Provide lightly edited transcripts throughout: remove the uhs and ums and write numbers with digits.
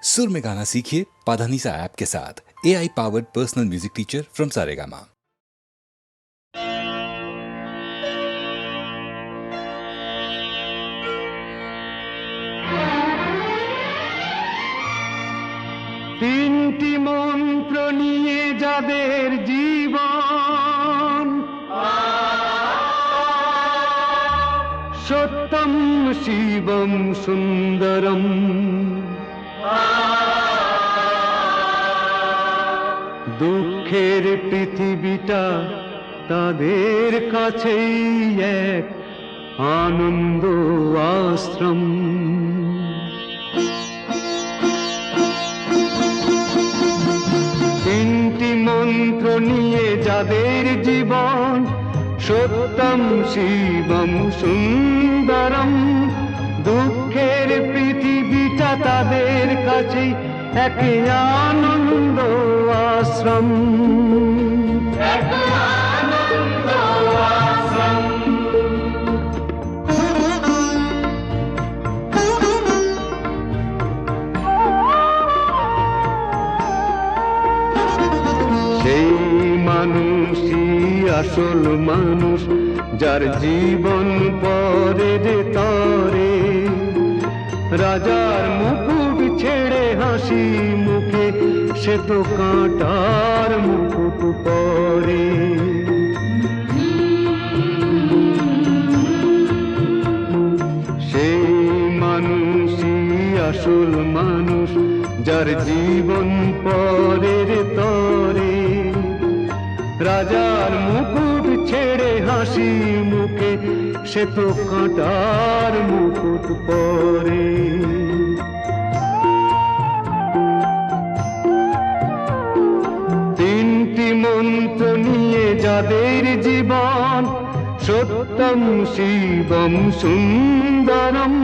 सुर में गाना सीखिए पाधानीसा ऐप के साथ। AI powered personal music teacher from Saregama. তিনটি মন্ত্র নিয়ে যাদের জীবন, সত্যম শিবম সুন্দরম, দুঃখের পৃথিবীটা তাদের কাছেই এক আনন্দ আশ্রম। তিনটি মন্ত্র নিয়ে যাদের জীবন, সত্যম শিবম সুন্দরম, দুঃখের পৃথিবীটা তাদের কাছেই এক আনন্দ আশ্রম। সেই মানুষই আসল মানুষ, যার জীবন পরের তরে, রাজার মুকুট ছেড়ে হাসি মুখে সে তো কাঁটার মুকুট পরে। সেই মানুষই আসল মানুষ, যার জীবন পরের তরে, রাজার মুকুট ছেড়ে হাসি মুখে সে তো কাঁটার মুকুট পরে। তিনটি মন্ত্র নিয়ে যাদের জীবন, সত্যম শিবম সুন্দরম,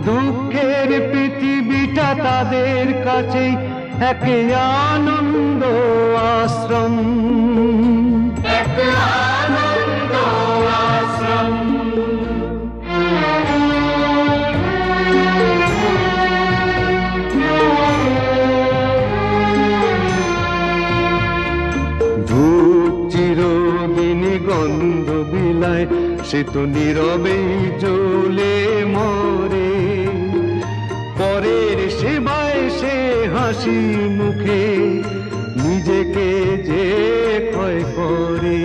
দুঃখের পৃথিবীটা তাদের কাছেই এক আনন্দ আশ্রম। আনন্দ আশ্রম। ধূপ চিরদিন গন্ধ বিলায়, সে তো নীরবেই জ্বলে মরে, পরের সেবায় সে হাসি মুখে নিজেকে যে ক্ষয় করে।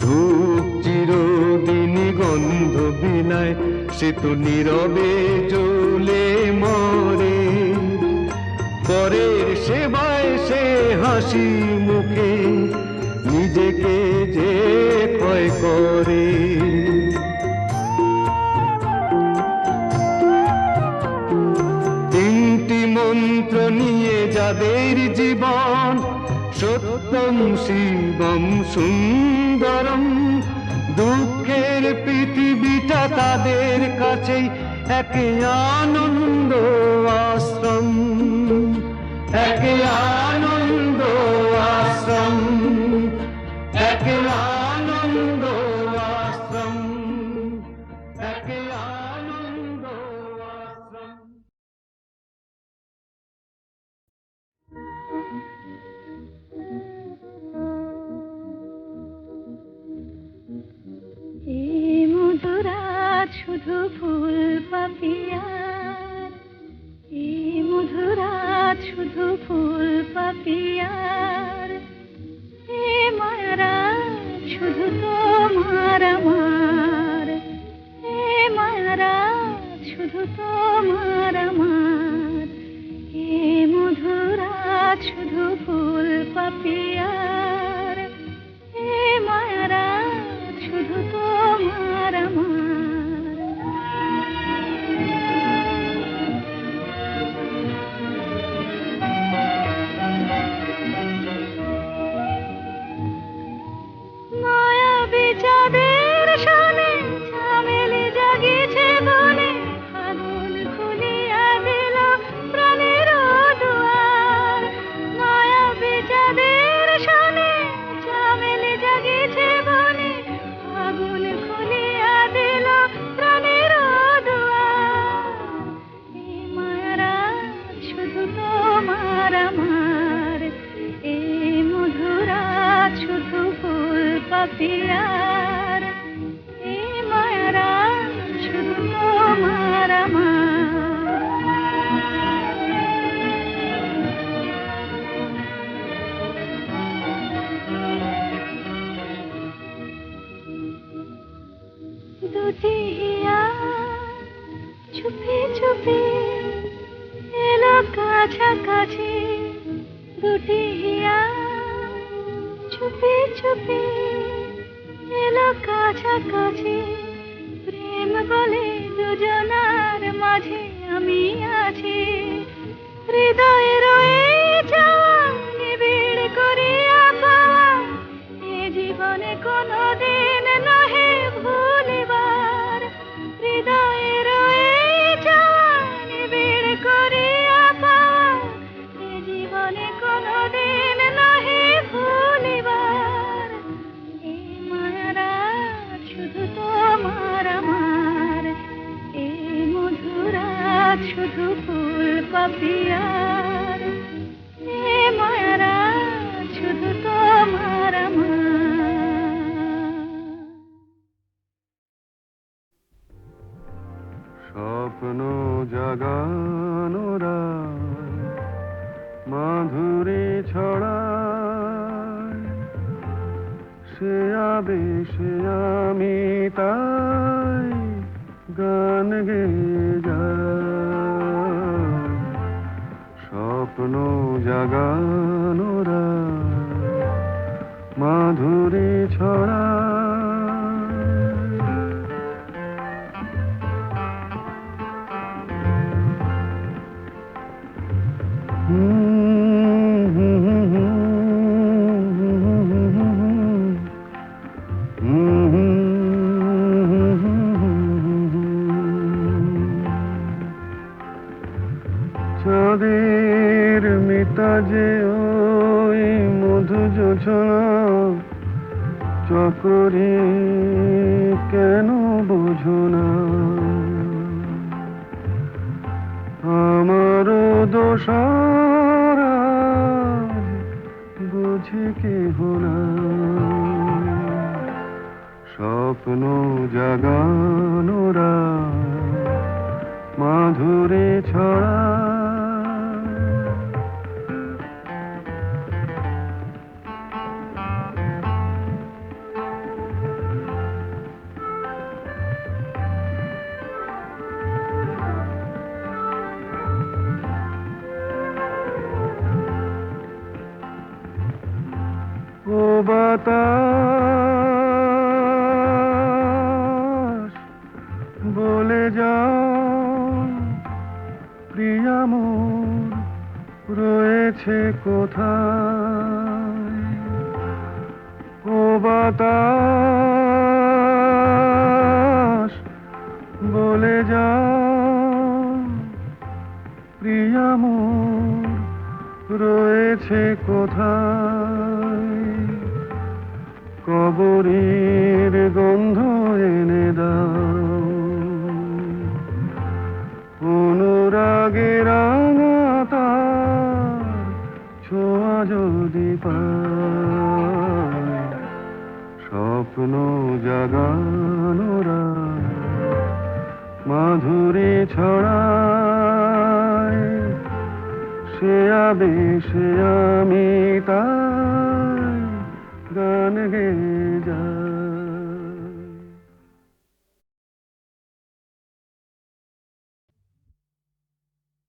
ধূপ চিরদিন গন্ধ বিলায়, সে তো নীরবে জ্বলে মরে, পরের সেবায় সে হাসি মুখে নিজেকে যে ক্ষয় করে। তিনটি মন্ত্র নিয়ে যাদের জীবন, সত্যম শিবম সুন্দরম, দুঃখের পৃথিবীটা তাদের কাছেই এক আনন্দ আশ্রম। এক আনন্দ আশ্রম। এক আনন্দ আশ্রম। এক আনন্দ আশ্রম। এই মধুরাত শুধু ফুল পাপিয়ার, এই মধুরাত শুধু ফুল পাপিয়ার, এ মায়ারাত শুধু তোমার আমার, এ মায়ারাত শুধু তোমার আমার, এ মধুরাত শুধু ফুল পাপিয়ার, এ মায়ারাত শুধু তোমার আমার। মায়াবী চাঁদের সনে ঝামেলি জাগিয়েছে বনে, ফাগুন দুটি হিয়া চুপি চুপি এলো কাছাকাছি, দুটি হিয়া চুপি চুপি এলো কাছাকাছি। প্রেম বলে দুজনার মাঝে আমি আছি, হৃদয়ে রয়ে যাওয়া নিবিড় করিয়া পাওয়া, এ জীবনে কোনোদিন নহে ভুলিবার। হৃদয়ে রয়ে যাওয়া নিবিড় করিয়া পাওয়া, এ জীবনে কোনোদিন নহে ভুলিবার। এই মায়ারা শুধু তোমার আমার, এই মধুরাত শুধু ফুল পাপিয়ার, এ মায়ারা শুধু তোমার আমার। স্বপ্ন জাগানোরা মাধুরী ছড়ায়, সে আবেশে আমি তাই গান গেয়ে যাই। স্বপ্ন জাগানোরা মাধুরী ছড়ায়। চাঁদের মিতাজে ওই মধু জোছনা চকরি কেন বোঝো না? আমারও দোষারা বুঝি কেহ না। স্বপ্ন জাগানোরা মাধুরী ছড়া। ও বাতাস বলে যাও প্রিয়া মোর রয়েছে কোথায়? ও বাতাস বলে যাও প্রিয়া মোর রয়েছে কোথায়? কবরের গন্ধ এনে দাও, অনুরাগে রাঙা তার ছোঁয়া যদি পায়। স্বপ্ন জাগানোরা মাধুরী ছড়ায়, সে আবেশে আমি তাই গান গেয়ে যাই।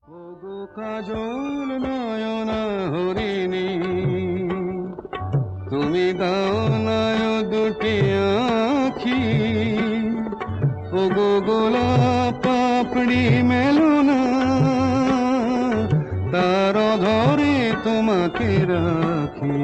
ওগো কাজল নয়না হরিণী, তুমি দাও নয় দুটি আখি। ওগো গোলাপ পাপড়ি মেলো না, তার ধরে তোমাকে রাখি।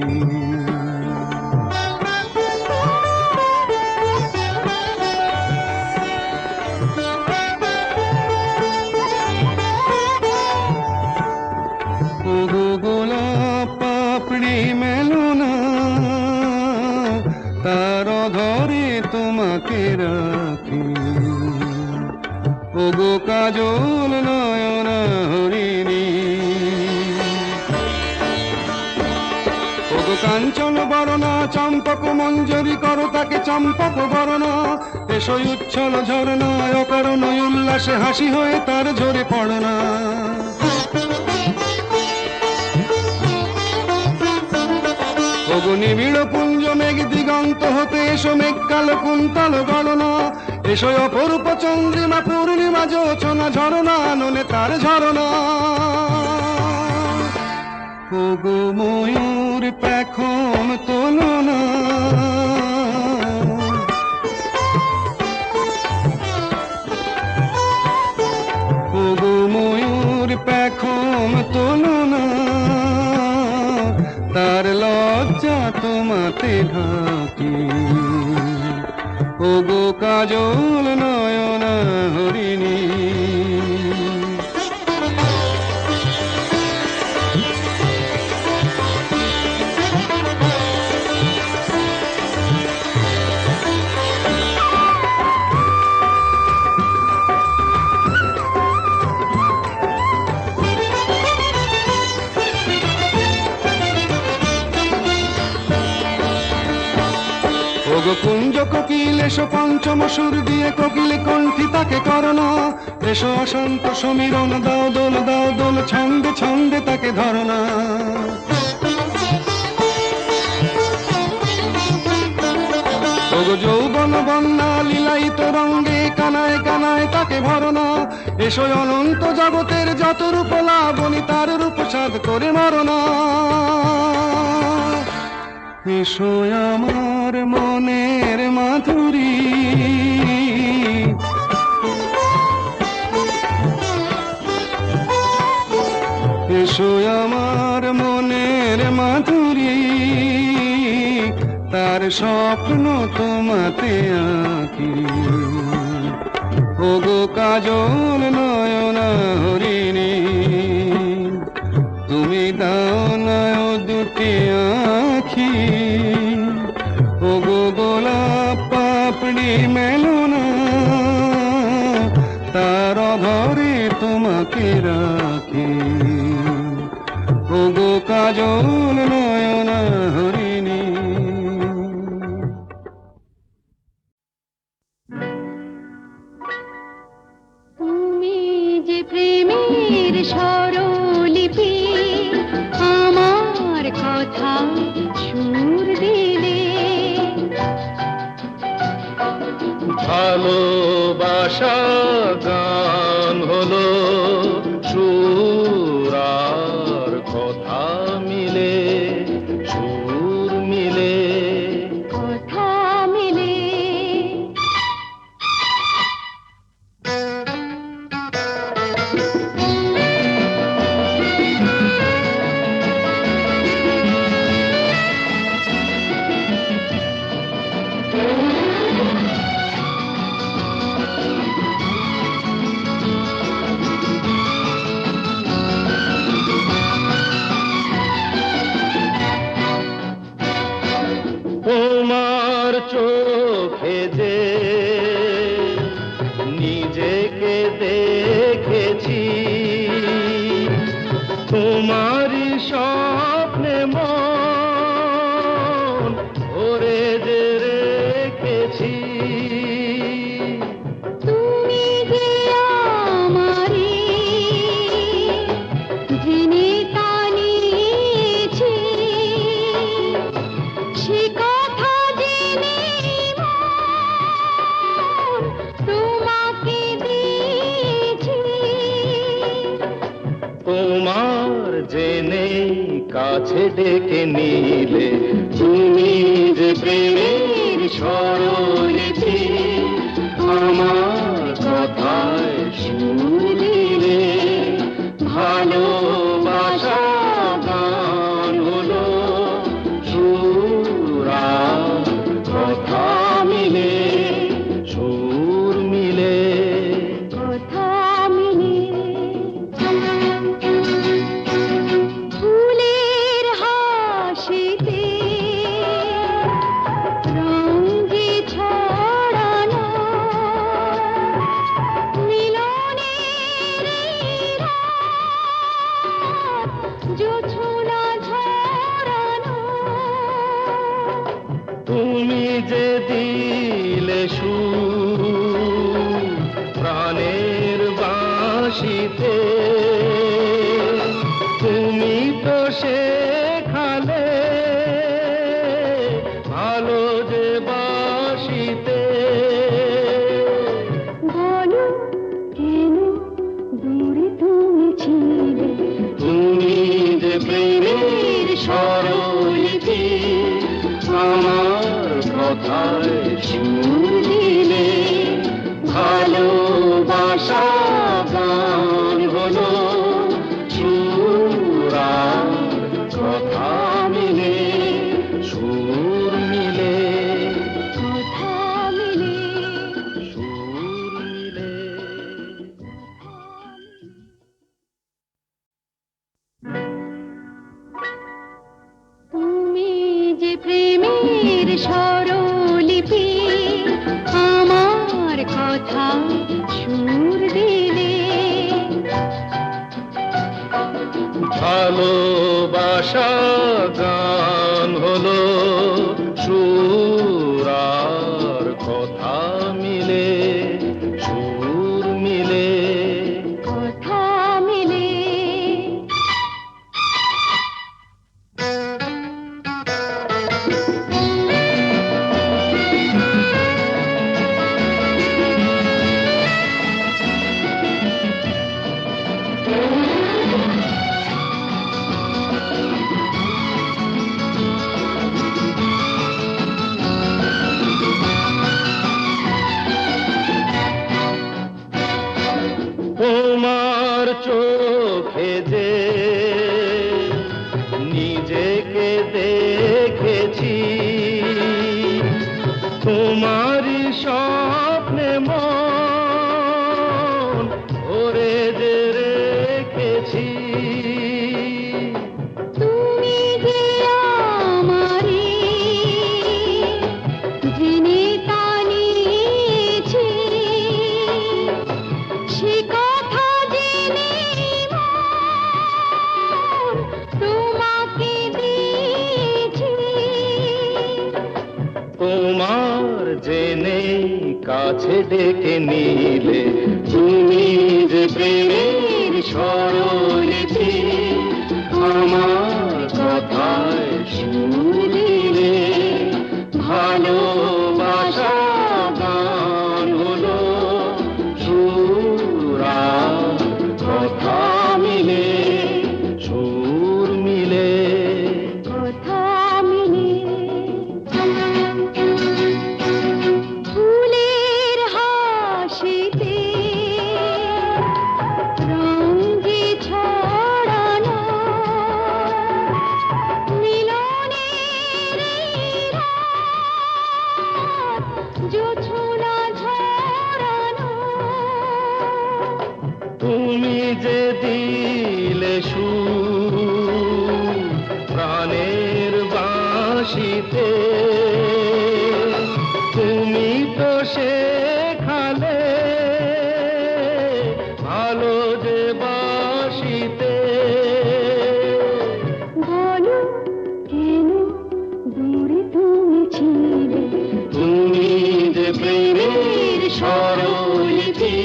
ওগো গোলাপ পাপড়ি মেলো না, তার ধরে তোমাকে রাখি। ওগো কাজল নয়না হরিণী, ওগো কাঞ্চন বরণা চম্পক মঞ্জরি করো তাকে চম্পক বরণা। এসো উচ্ছল ঝরনা অকারণ উল্লাসে হাসি হয়ে তার ঝরে পড়না। ওগো নিবিড় পুঞ্জ মেঘ দিগন্ত হতে এসো মেঘ কালো কুন্তল গণনা। এসো অপরূপ চন্দ্রিমা পূর্ণিমা যোচনা ঝরনা ননে তার ঝরনা ওগো ময়ূর পেখম তোলো না ওগো ময়ূর পেখম তোলো না তার লজ্জা তোমাতে ঢাকি ওগো কাজল নয়না হরিণী ওগো কুঞ্জ কোকিল এসো পঞ্চম সুর দিয়ে কোকিল কণ্ঠী তাকে করোনা এসো অশান্ত সমীরণ দাও দোল ছন্দে ছন্দে তাকে ধরনা ওগো যৌবন বন্যা লীলায়িত রঙ্গে কানায় কানায় তাকে ভরনা এসো অনন্ত জগতের যত রূপ লাবণী তার রূপ সাধ করে মরনা এসো আমার মনের মাধুরী এসো আমার মনের মাধুরী তার স্বপ্ন তোমাতে আঁকি ওগো কাজল নয়না হরিণী তুমি দাও নয় দুটি আঁখি ওগো গোলাপ পাপড়ি মেলো না তার ধরে তোমাকে রাখি ওগো কাজল নয়না হরিণী তুমি যে প্রেমের স্বরলিপি আমার কথা সুর দিলে ভালোবাসা গান হলো সুর আর কথা মিলে সুর মিলে কথা মিলে তোমার চোখে যে নিজেকে দেখেছি তোমারই স্বপ্নে মন ভরে যে রেখেছি তুমি যে আমারি জেনে টানিয়েছি সে কথা জেনে মন তোমাকে দিয়েছি তোমার জেনে কাছে ডেকে নিলে তুমি যে প্রেমের স্বরলিপি আমার কথায় সুর দিলে ভালোবাসা গান হলো সুর আর কথা মিলে সুর মিলে কথা মিলে ফুলের হাসিতে রং যে ছড়ানো মিলনের রাত জোছনা ঝরানো তুমি যে দিলে সুর প্রাণের বাঁশিতে তুমি তো শেখালে ভালো যে বাঁশিতে আমার কথায় সুর দিলে ভালোবাসা গান হলো সুর আর কথা মিলে সুর মিলে কথা মিলে সুর মিলে তুমি যে প্রেমের স্বরলিপি আমার কথা সুর দিলে ভালোবাসা গান হলো সুর আর কথা মিলে সুর মিলে কথা মিলে তোমার চোখে যে নিজেকে দেখেছি তোমারই স্বপ্নে মন ভরে যে রেখেছি তুমি যে আমারে জেনে টানিয়েছি সে কথা জেনে মন তোমাকে দিয়েছি তোমার জেনে কাছে ডেকে নিলে তুমি যে প্রেমের স্বরলিপি আমার কথায় সুর দিলে ভালোবাসা গান হলো সুর আর কথা মিলে সুর মিলে কথা মিলে ফুলের হাসিতে রং যে ছড়ানো মিলনের এই রাত জোছনা ঝরানো তুমি যে দিলে সুর প্রাণের বাঁশিতে তুমি তো শেখালে ভালো যে বাঁশিতে বলো কেন দূরে তুমি ছিলে তুমি যে প্রেমের স্বরলিপি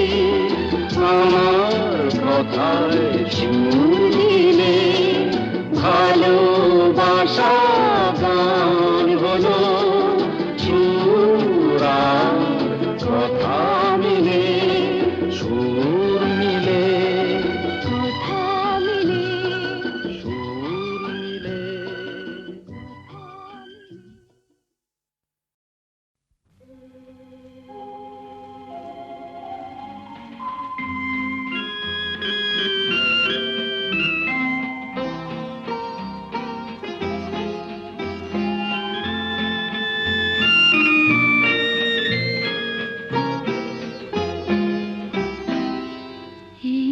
আমার কথায় সুর দিলে ভালোবাসা গান হলো সুর আর কথা মিলে সুর মিলে কথা মিলে সুর মিলে এই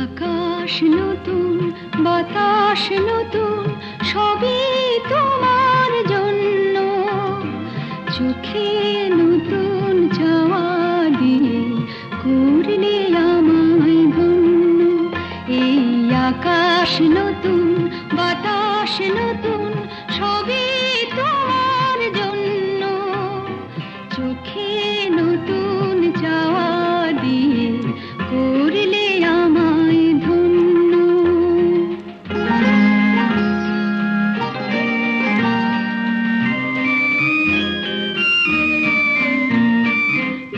আকাশ নতুন বাতাস নতুন সবই তোমার জন্য চোখে নতুন চাওয়া দিয়ে করলে আমায় ধন্য এই আকাশ নতুন বাতাস নতুন সবই তোমার জন্য চোখে নতুন চাওয়া দিয়ে করলে আমায় ধন্য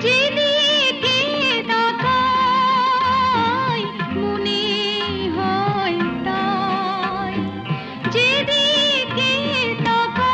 যেদিকে তাকাই মনে হয় তাই যেদিকে তাকাই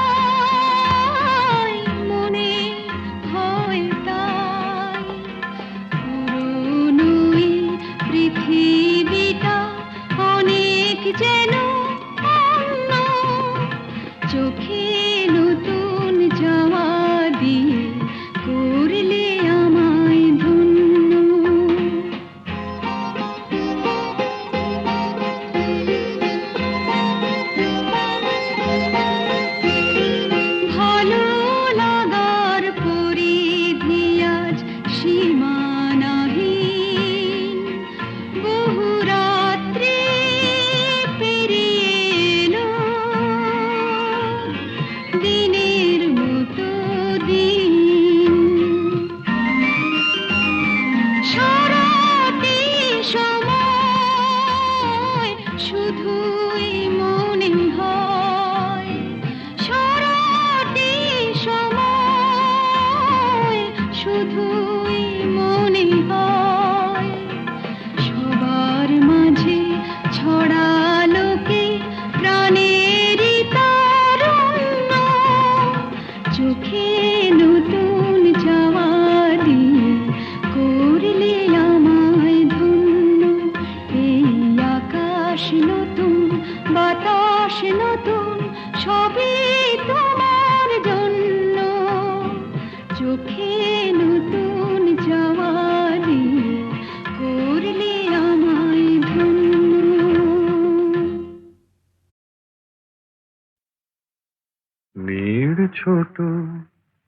ছোট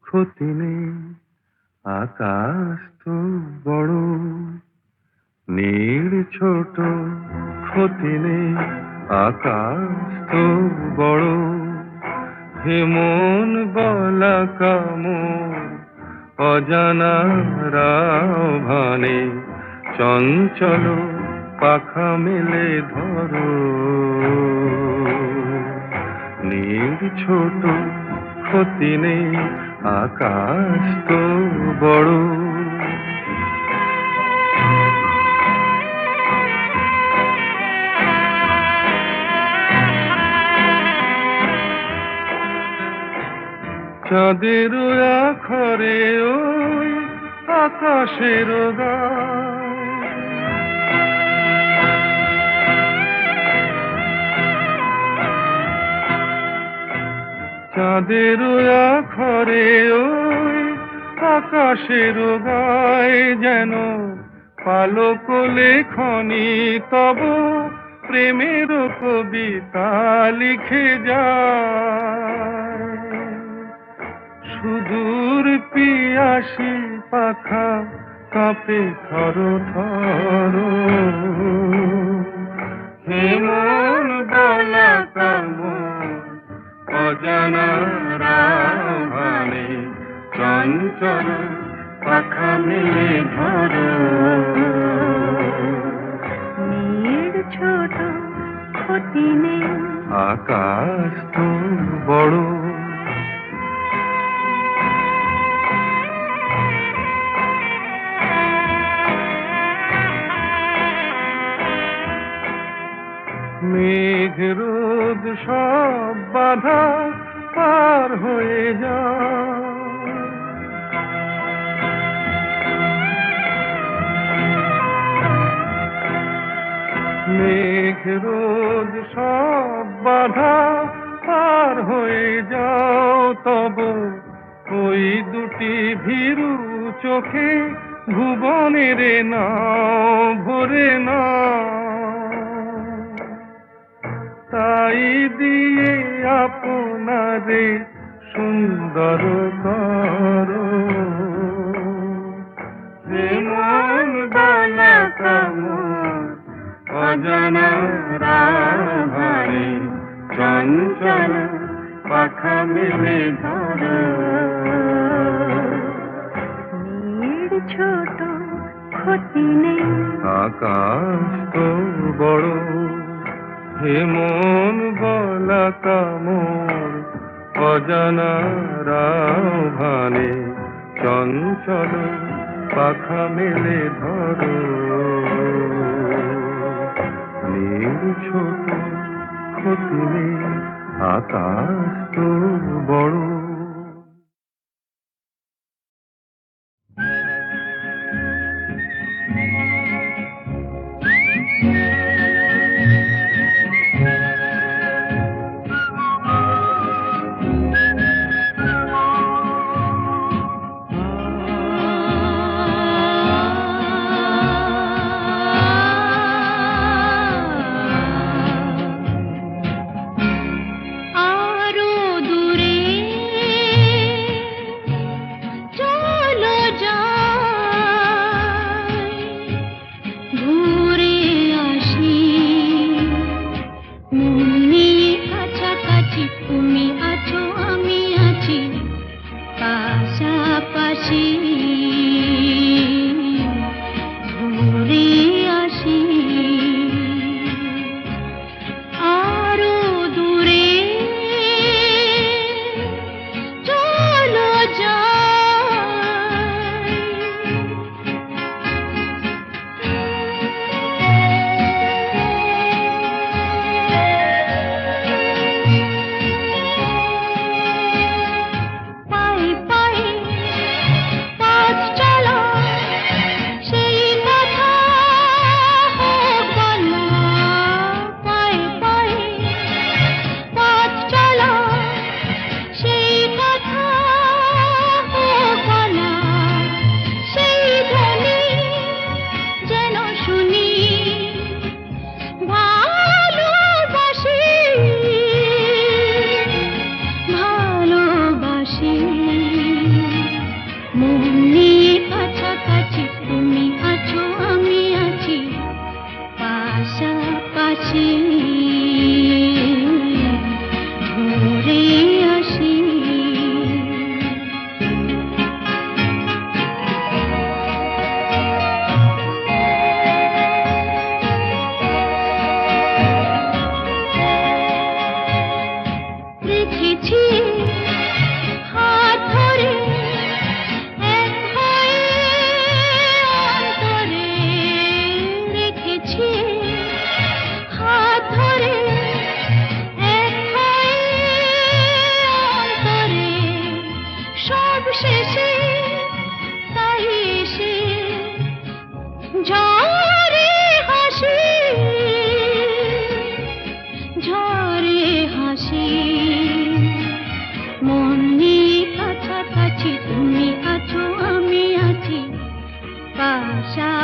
ক্ষতি নেই, আকাশ তো বড়। নীড় ছোট ক্ষতি নেই, আকাশ তো বড়। হে মন বলা কামর অজানা রাভানে, চঞ্চল পাখা মেলে ধরো। নীড় ছোট ক্ষতি নেই, আকাশ তো বড়। চাঁদের আখরে ওই আকাশের গায়, চাঁদের আখরে ওই আকাশের গায়, যেন পালক লেখনি তব প্রেমের কবিতা লিখে যায়। সুদূর পিয়াসী পাখা কাঁপে থর থর। হে মন বলা কামর অজানা রাভানে, চঞ্চল পাখা মেলে ধরো। নীড় ছোট ক্ষতি নেই, আকাশ তো বড়। মেঘ রোদ সব বাধা পার হয়ে যায়, মেঘ রোদ সব বাধা পার হয়ে যাও। তব ওই দুটি ভীরু চোখে ভুবনের নাও ভরে নাও। তাই দিয়ে আপনারে সুন্দর করো। হে মন বলা কামর অজানা রাভানে, চঞ্চল পাখা মেলে ধরো। নীড় ছোট ক্ষতি নেই, আকাশ তো বড়। হে মন বলা কামর অজানা রাভানে, চঞ্চল পাখা মেলে ধরো। নীড় ছোট ক্ষতি নেই, আকাশ তো বড়। আরো দূরে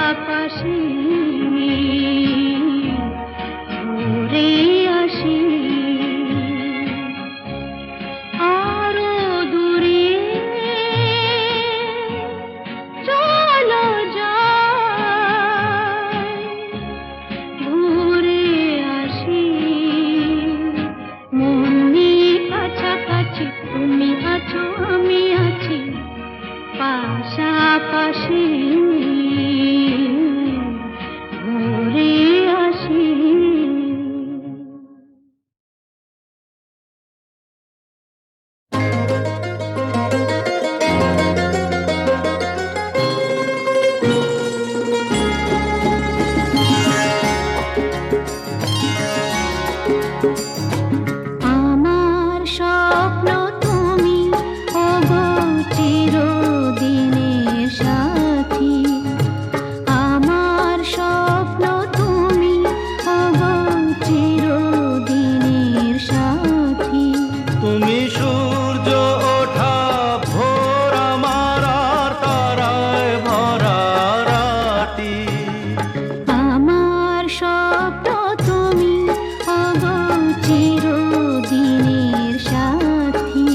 আকাশে ঘুরে আসি আরো দূরে চলো যাই ঘুরে আসি মন নিয়ে কাছাকাছি তুমি আছো আমি আছি পাশাপাশি ঘুরে আসি আমার স্বপ্ন তুমি ওগো চিরদিনের সাথী আমার স্বপ্ন তুমি ওগো চিরদিনের সাথী তুমি সূর্য ওঠা ভোর আমার আর তারায় ভরা রাতি আমার স্বপ্ন তুমি ওগো চিরদিনের সাথী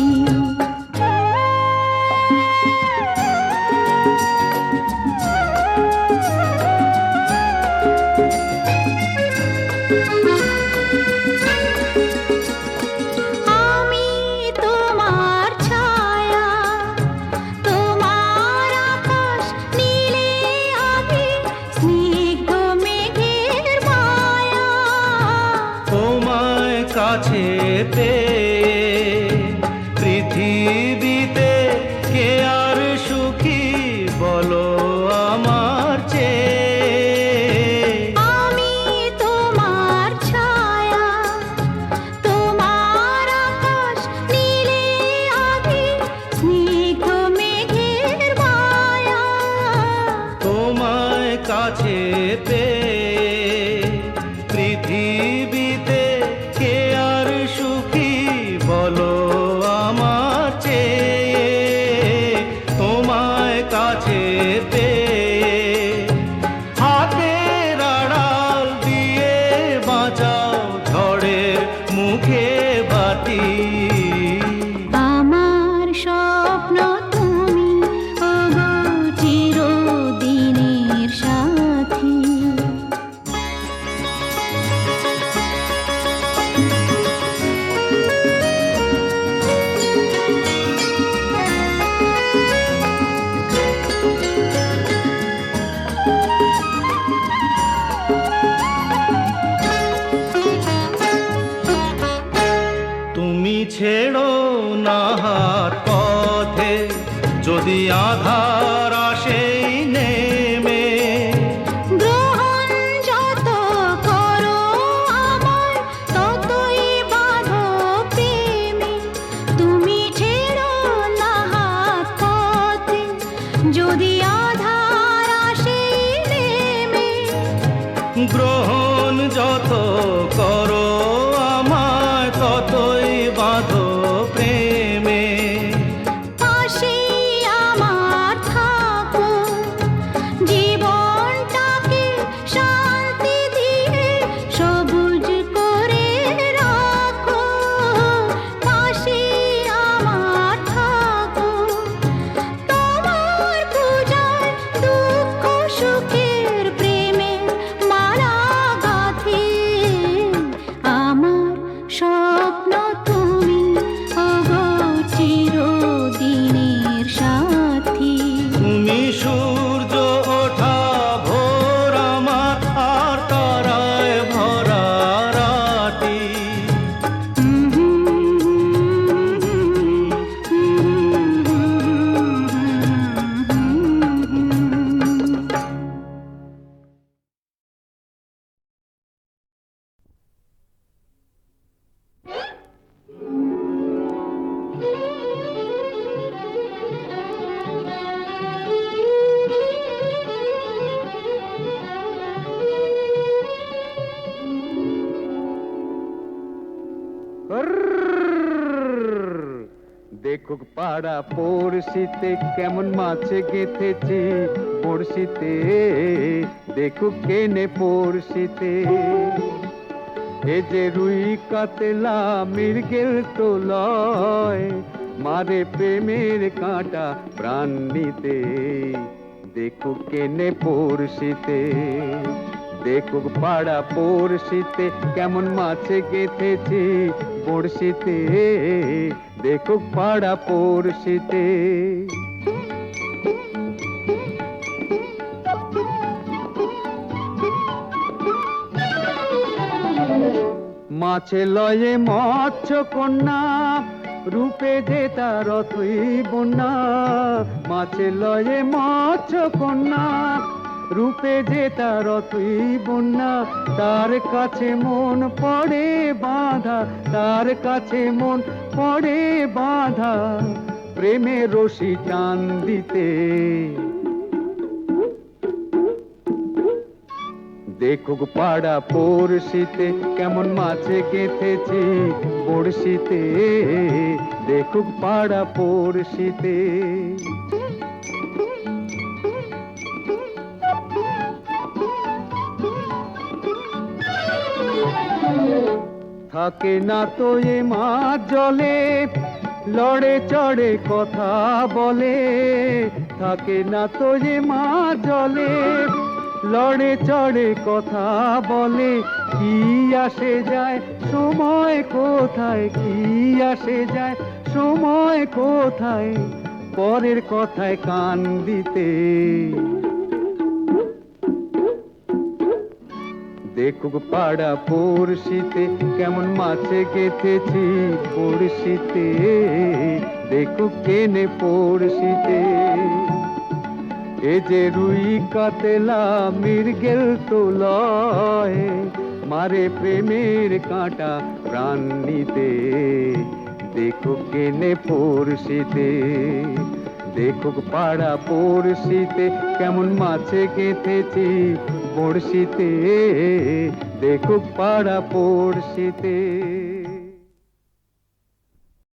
আমি তোমার ছায়া তোমার আকাশ নীলে আমি স্নিগ্ধ মেঘের মায়া তোমায় কাছে পেয়ে পৃথিবীতে কে আর সুখী বলো আমার চেয়ে আমি তোমার ছায়া তোমার আকাশ নীলে আমি স্নিগ্ধ মেঘের মায়া তোমায় কাছে পেয়ে পৃথিবীতে কে আর সুখী বলো আমার চেয়ে তোমায় কাছে পেয়ে হাতের আড়াল দিয়ে বাঁচাও ঝড়ের মুখে বাতি আমার স্বপ্ন তুমি ওগো চিরদিনের সাথী তুমি ছেড়ো না হাত পথে যদি আধার আসে নেমে গ্রহণ যত করো আমায় ততই বাঁধো প্রেমে তুমি ছেড়ো না হাত পথে যদি আধার আসে নেমে গ্রহণ যত করো আমায় ততই বাঁধো প্রেমে পাশে আমার থাকো জীবনটাকে শান্তি দিয়ে সবুজ করে রাখো পাশে আমার থাকো তোমার পূজায় দুঃখ সুখের প্রেমে মালা গাথি আমার স্বপ্ন তুমি ওগো চিরদিনের সাথী তুমি সূর্য ওঠা ভোর আমার আর তারায় ভরা রাতি দেখুক পাড়া পড়শিতে কেমন মাছে গেঁথেছি বড়শিতে, দেখুক কেনে পড়শিতে। এ যে রুই কাতলা মৃগেল তো লয়, মারে প্রেমের কাঁটা প্রাণ নিতে, দেখুক কেনে পড়শিতে। দেখুক পাড়া পড়শিতে কেমন মাছে গেঁথেছি বড়শিতে, দেখুক পাড়া পড়শিতে। মাছে লয়ে মৎস্য কন্যা, রূপে যে তার অথই বন্যা। মাছে লয়ে মৎস্য কন্যা, রূপে যে তার অথই বন্যা। তার কাছে মন পড়ে বাঁধা, তার কাছে মন পড়ে বাঁধা, প্রেমের রশি টান দিতে। দেখুক পাড়া পড়শিতে কেমন মাছে গেঁথেছি বড়শিতে, দেখুক পাড়া পড়শিতে। থাকে না তো এ মাছ জলে, লড়ে চড়ে কথা বলে। থাকে না তো এ মাছ জলে, লড়ে চড়ে কথা বলে। কি আসে যায় সময় কোথায়, কি আসে যায় সময় কোথায়, পরের কথায় কান দিতে। দেখুক পাড়া পড়শিতে কেমন মাছে গেঁথেছি বড়শিতে, দেখুক কেনে পড়শিতে। এ যে রুই কাতলা মৃগেল তো লয়, মারে প্রেমের কাঁটা প্রাণ নিতে, দেখুক কেনে পড়শিতে। দেখুক পাড়া পড়শিতে কেমন মাছে গেঁথেছি বড়শিতে, দেখুক পাড়া পড়শিতে।